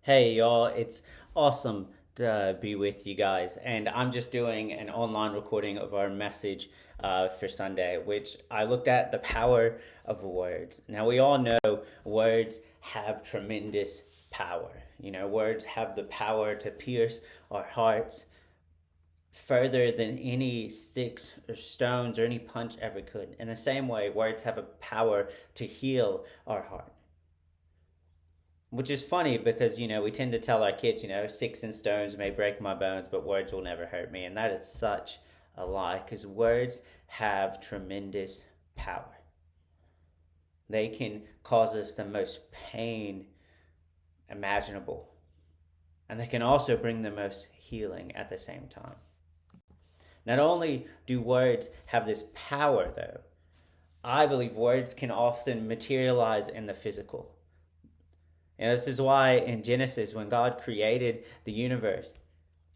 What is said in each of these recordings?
Hey y'all, it's awesome to be with you guys. And I'm just doing an online recording of our message for Sunday, which I looked at the power of words. Now, we all know words have tremendous power. Words have the power to pierce our hearts further than any sticks or stones or any punch ever could. In the same way, words have a power to heal our heart. Which is funny because, we tend to tell our kids, sticks and stones may break my bones, but words will never hurt me. And that is such a lie because words have tremendous power. They can cause us the most pain imaginable. And they can also bring the most healing at the same time. Not only do words have this power, though, I believe words can often materialize in the physical. And this is why in Genesis, when God created the universe,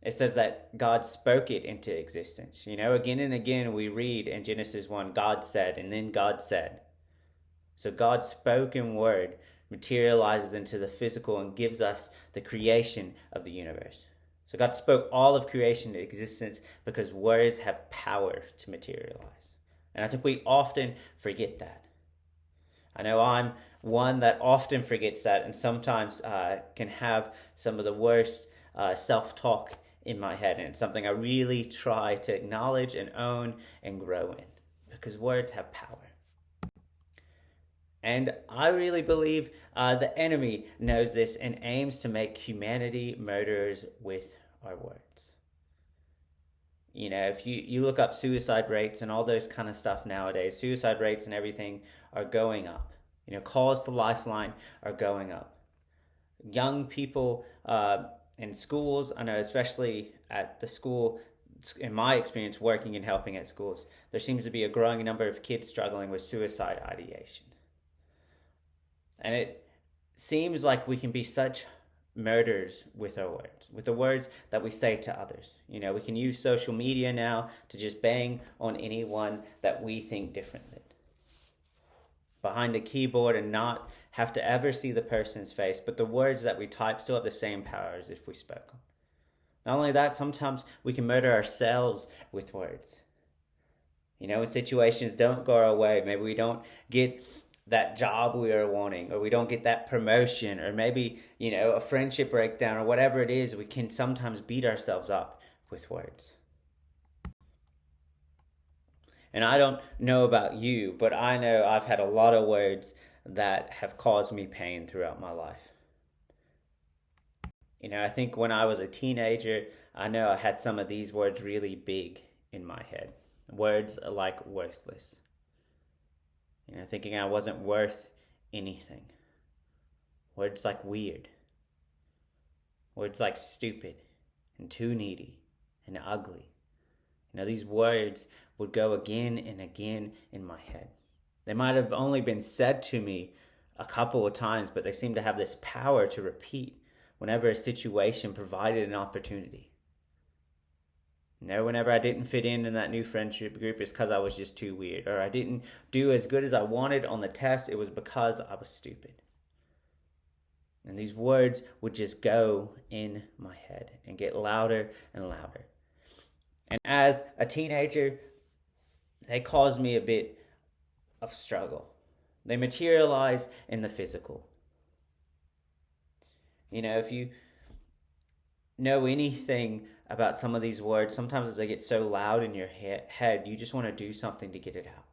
it says that God spoke it into existence. Again and again we read in Genesis 1, God said, and then God said. So God's spoken word materializes into the physical and gives us the creation of the universe. So God spoke all of creation into existence because words have power to materialize. And I think we often forget that. I know I'm one that often forgets that and sometimes can have some of the worst self-talk in my head. And it's something I really try to acknowledge and own and grow in because words have power. And I really believe the enemy knows this and aims to make humanity murderers with our words. If you look up suicide rates and all those kind of stuff nowadays, suicide rates and everything are going up. Calls to Lifeline are going up. Young people in schools, I know especially at the school, in my experience working and helping at schools, there seems to be a growing number of kids struggling with suicide ideation. And it seems like we can be such murders with our words, with the words that we say to others. We can use social media now to just bang on anyone that we think differently behind a keyboard and not have to ever see the person's face, but the words that we type still have the same power as if we spoke them. Not only that, sometimes we can murder ourselves with words. When situations don't go our way, maybe we don't get that job we are wanting, or we don't get that promotion, or maybe, a friendship breakdown, or whatever it is, we can sometimes beat ourselves up with words. And I don't know about you, but I know I've had a lot of words that have caused me pain throughout my life. I think when I was a teenager, I know I had some of these words really big in my head. Words like worthless. Thinking I wasn't worth anything. Words like weird. Words like stupid and too needy and ugly. These words would go again and again in my head. They might have only been said to me a couple of times, but they seem to have this power to repeat whenever a situation provided an opportunity. Whenever I didn't fit in that new friendship group, it's because I was just too weird. Or I didn't do as good as I wanted on the test, it was because I was stupid. And these words would just go in my head and get louder and louder. And as a teenager, they caused me a bit of struggle. They materialize in the physical. If you know anything about some of these words, sometimes they get so loud in your head, you just want to do something to get it out.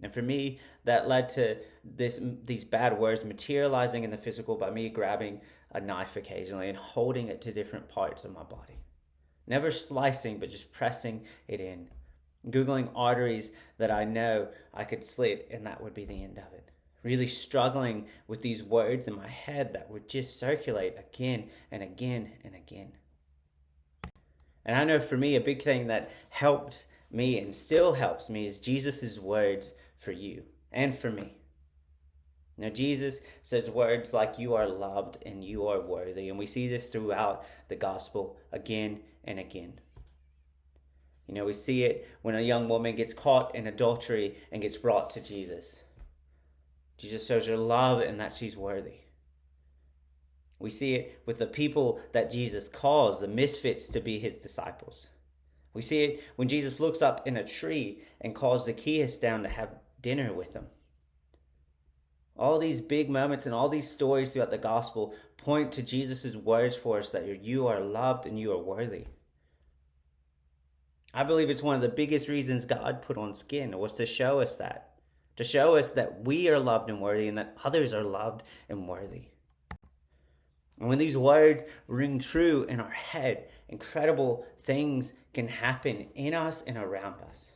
And for me, that led to these bad words materializing in the physical by me grabbing a knife occasionally and holding it to different parts of my body. Never slicing, but just pressing it in. Googling arteries that I know I could slit, and that would be the end of it. Really struggling with these words in my head that would just circulate again and again and again. And I know for me, a big thing that helps me and still helps me is Jesus' words for you and for me. Jesus says words like you are loved and you are worthy. And we see this throughout the gospel again and again. We see it when a young woman gets caught in adultery and gets brought to Jesus. Jesus shows her love and that she's worthy. We see it with the people that Jesus calls the misfits to be his disciples. We see it when Jesus looks up in a tree and calls Zacchaeus down to have dinner with him. All these big moments and all these stories throughout the gospel point to Jesus' words for us that you are loved and you are worthy. I believe it's one of the biggest reasons God put on skin was to show us that we are loved and worthy and that others are loved and worthy. And when these words ring true in our head, incredible things can happen in us and around us.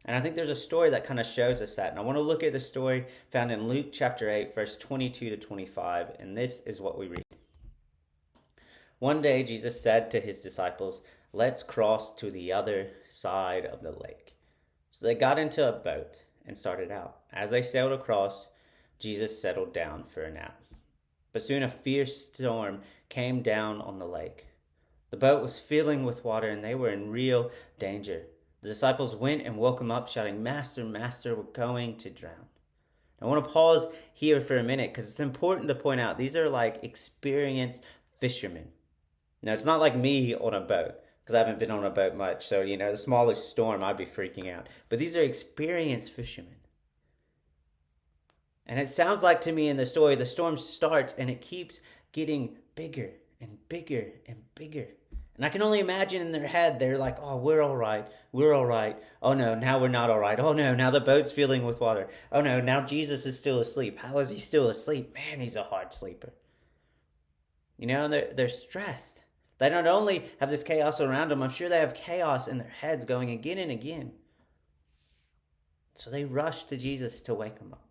And I think there's a story that kind of shows us that. And I want to look at the story found in Luke chapter 8, verse 22 to 25. And this is what we read. One day, Jesus said to his disciples, "Let's cross to the other side of the lake." So they got into a boat and started out. As they sailed across, Jesus settled down for a nap. But soon a fierce storm came down on the lake. The boat was filling with water and they were in real danger. The disciples went and woke him up, shouting, "Master, Master, we're going to drown." I want to pause here for a minute because it's important to point out these are like experienced fishermen. Now, it's not like me on a boat because I haven't been on a boat much. So, the smallest storm, I'd be freaking out. But these are experienced fishermen. And it sounds like to me in the story, the storm starts and it keeps getting bigger and bigger and bigger. And I can only imagine in their head, they're like, "Oh, we're all right. We're all right. Oh no, now we're not all right. Oh no, now the boat's filling with water. Oh no, now Jesus is still asleep. How is he still asleep? Man, he's a hard sleeper." They're stressed. They not only have this chaos around them, I'm sure they have chaos in their heads going again and again. So they rush to Jesus to wake him up.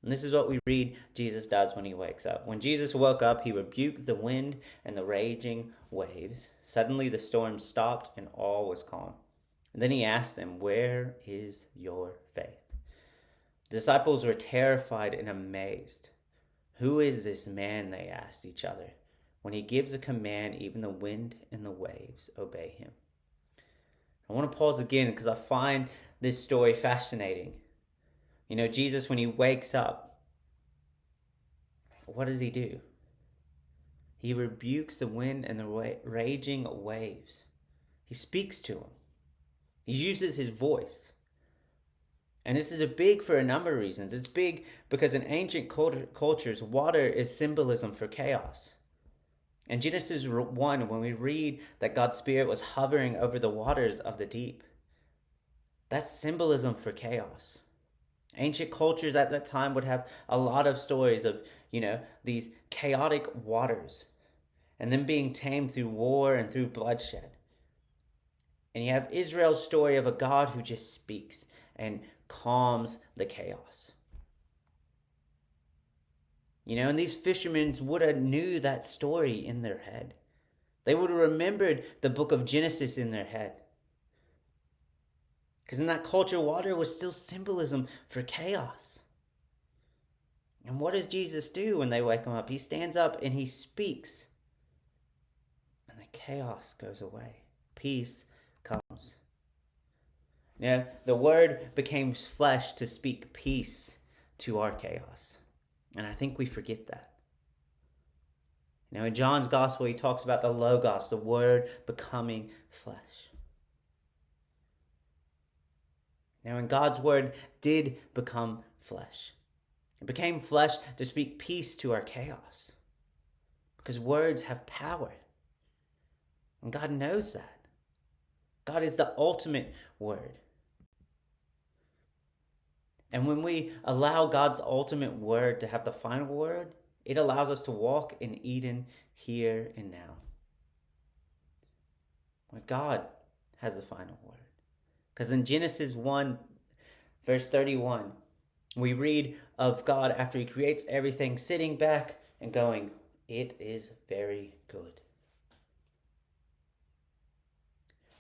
And this is what we read Jesus does when he wakes up. When Jesus woke up, he rebuked the wind and the raging waves. Suddenly the storm stopped and all was calm. And then he asked them, "Where is your faith?" The disciples were terrified and amazed. "Who is this man?" they asked each other. "When he gives a command, even the wind and the waves obey him." I want to pause again because I find this story fascinating. Jesus, when he wakes up, what does he do? He rebukes the wind and the raging waves. He speaks to them. He uses his voice. And this is big for a number of reasons. It's big because in ancient cultures, water is symbolism for chaos. In Genesis 1, when we read that God's Spirit was hovering over the waters of the deep, that's symbolism for chaos. Ancient cultures at that time would have a lot of stories of, these chaotic waters and them being tamed through war and through bloodshed. And you have Israel's story of a God who just speaks and calms the chaos. And these fishermen would have knew that story in their head. They would have remembered the book of Genesis in their head. Because in that culture, water was still symbolism for chaos. And what does Jesus do when they wake him up? He stands up and he speaks. And the chaos goes away. Peace comes. The word became flesh to speak peace to our chaos. And I think we forget that. In John's gospel, he talks about the Logos, the word becoming flesh. And God's word did become flesh. It became flesh to speak peace to our chaos. Because words have power. And God knows that. God is the ultimate word. And when we allow God's ultimate word to have the final word, it allows us to walk in Eden here and now. Where God has the final word. Because in Genesis 1, verse 31, we read of God after he creates everything, sitting back and going, "It is very good."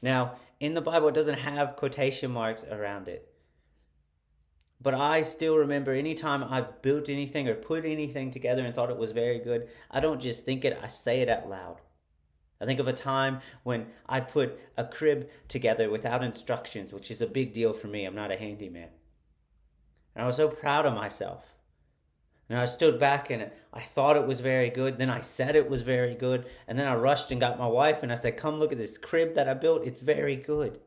Now, in the Bible, it doesn't have quotation marks around it. But I still remember anytime I've built anything or put anything together and thought it was very good, I don't just think it, I say it out loud. I think of a time when I put a crib together without instructions, which is a big deal for me. I'm not a handyman. And I was so proud of myself And I stood back and I thought it was very good. Then I said it was very good. And then I rushed and got my wife and I said, come look at this crib that I built. It's very good.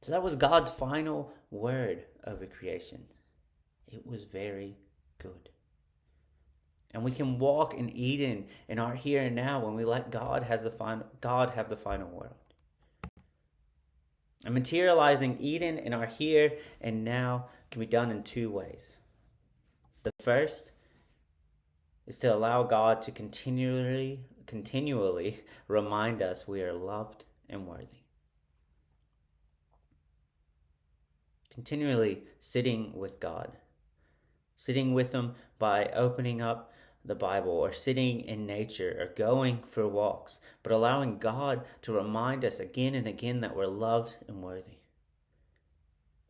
So that was God's final word over creation. It was very good. And we can walk in Eden in our here and now when we let God have the final word. And materializing Eden in our here and now can be done in two ways. The first is to allow God to continually remind us we are loved and worthy. Continually sitting with God. Sitting with Him by opening up the Bible or sitting in nature or going for walks, but allowing God to remind us again and again that we're loved and worthy.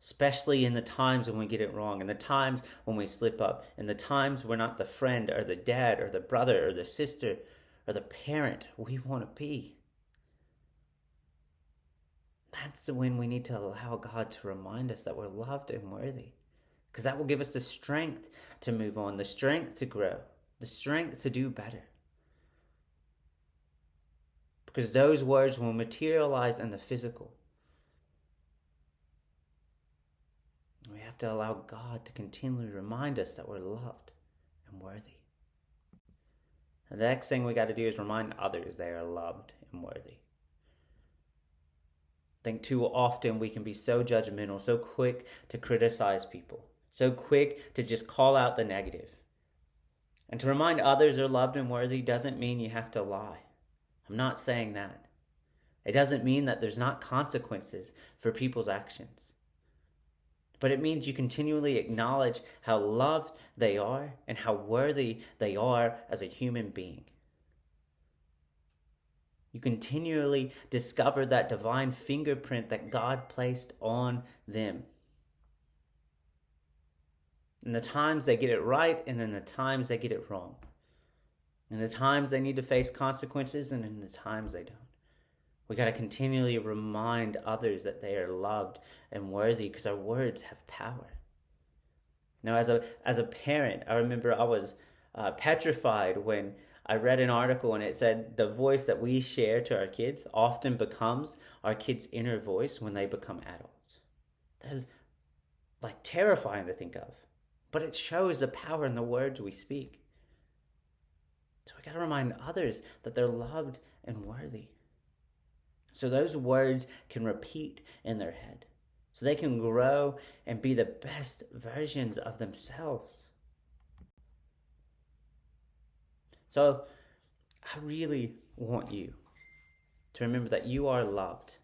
Especially in the times when we get it wrong, in the times when we slip up, in the times we're not the friend or the dad or the brother or the sister or the parent we want to be. That's when we need to allow God to remind us that we're loved and worthy. Because that will give us the strength to move on, the strength to grow, the strength to do better. Because those words will materialize in the physical. We have to allow God to continually remind us that we're loved and worthy. And the next thing we got to do is remind others they are loved and worthy. I think too often we can be so judgmental, so quick to criticize people, so quick to just call out the negative. And to remind others they're loved and worthy doesn't mean you have to lie. I'm not saying that. It doesn't mean that there's not consequences for people's actions. But it means you continually acknowledge how loved they are and how worthy they are as a human being. You continually discover that divine fingerprint that God placed on them. And the times they get it right, and then the times they get it wrong. And the times they need to face consequences, and then the times they don't. We got to continually remind others that they are loved and worthy because our words have power. Now, as a parent, I remember I was petrified when I read an article and it said the voice that we share to our kids often becomes our kids' inner voice when they become adults. That is like terrifying to think of, but it shows the power in the words we speak. So we got to remind others that they're loved and worthy. So those words can repeat in their head. So they can grow and be the best versions of themselves. So I really want you to remember that you are loved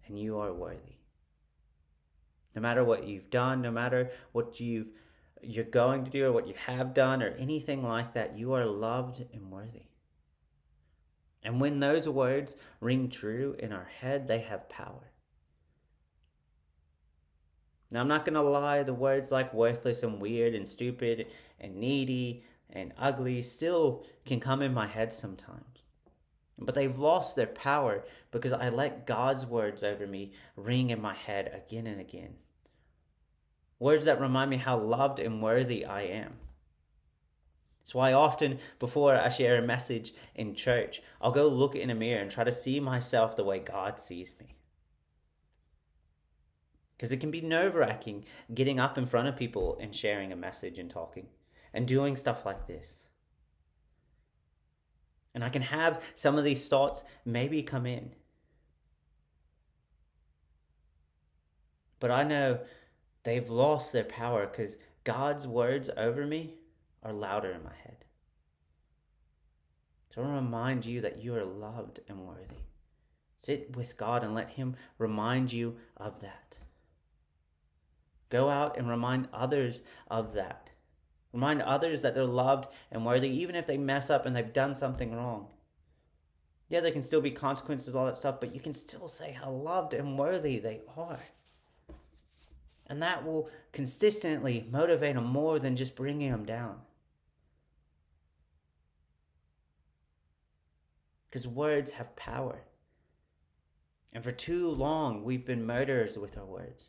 and you are worthy. No matter what you've done, no matter what you're going to do or what you have done or anything like that, you are loved and worthy. And when those words ring true in our head, they have power. Now, I'm not going to lie, the words like worthless and weird and stupid and needy and ugly still can come in my head sometimes. But they've lost their power because I let God's words over me ring in my head again and again. Words that remind me how loved and worthy I am. That's why often before I share a message in church, I'll go look in a mirror and try to see myself the way God sees me. Because it can be nerve-wracking getting up in front of people and sharing a message and talking and doing stuff like this. And I can have some of these thoughts maybe come in. But I know they've lost their power because God's words over me are louder in my head. So I want to remind you that you are loved and worthy. Sit with God and let Him remind you of that. Go out and remind others of that. Remind others that they're loved and worthy, even if they mess up and they've done something wrong. Yeah, there can still be consequences, all that stuff, but you can still say how loved and worthy they are. And that will consistently motivate them more than just bringing them down. Because words have power. And for too long, we've been murderers with our words.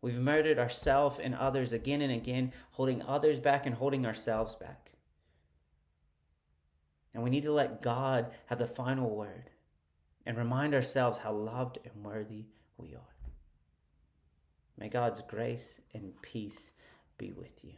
We've murdered ourselves and others again and again, holding others back and holding ourselves back. And we need to let God have the final word and remind ourselves how loved and worthy we are. May God's grace and peace be with you.